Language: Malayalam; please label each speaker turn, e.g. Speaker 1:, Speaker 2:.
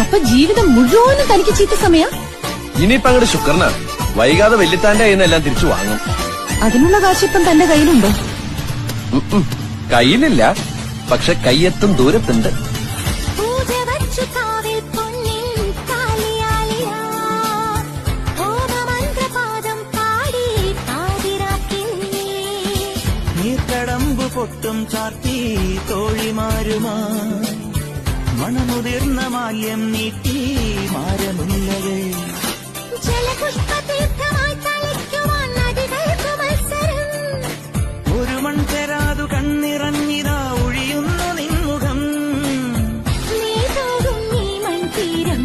Speaker 1: അപ്പൊ ജീവിതം മുഴുവനും തനിക്ക് ചീത്ത സമയ.
Speaker 2: ഇനിയിപ്പ അങ്ങോട്ട് ശുക്രനാണ്. വൈകാതെ വെല്ലിത്താന്റെ കയ്യിൽ നിന്ന് എല്ലാം തിരിച്ചു വാങ്ങും.
Speaker 1: അതിനുള്ള കാശിപ്പം തന്റെ കയ്യിലുണ്ടോ?
Speaker 2: കയ്യിലില്ല, പക്ഷെ കയ്യെത്തും ദൂരത്തുണ്ട്.
Speaker 3: നീർക്കടമ്പു പൊട്ടും ചാർത്തി തോഴിമാരുമായി മണമുതിർന്ന മാല്യം നീട്ടി മാരമുല്ലകൾ. ഒരു മൺചെരാതു കണ്ണിറങ്ങിതാ ഒഴിയുന്നു നിൻമുഖം.
Speaker 1: നീ മൺതീരം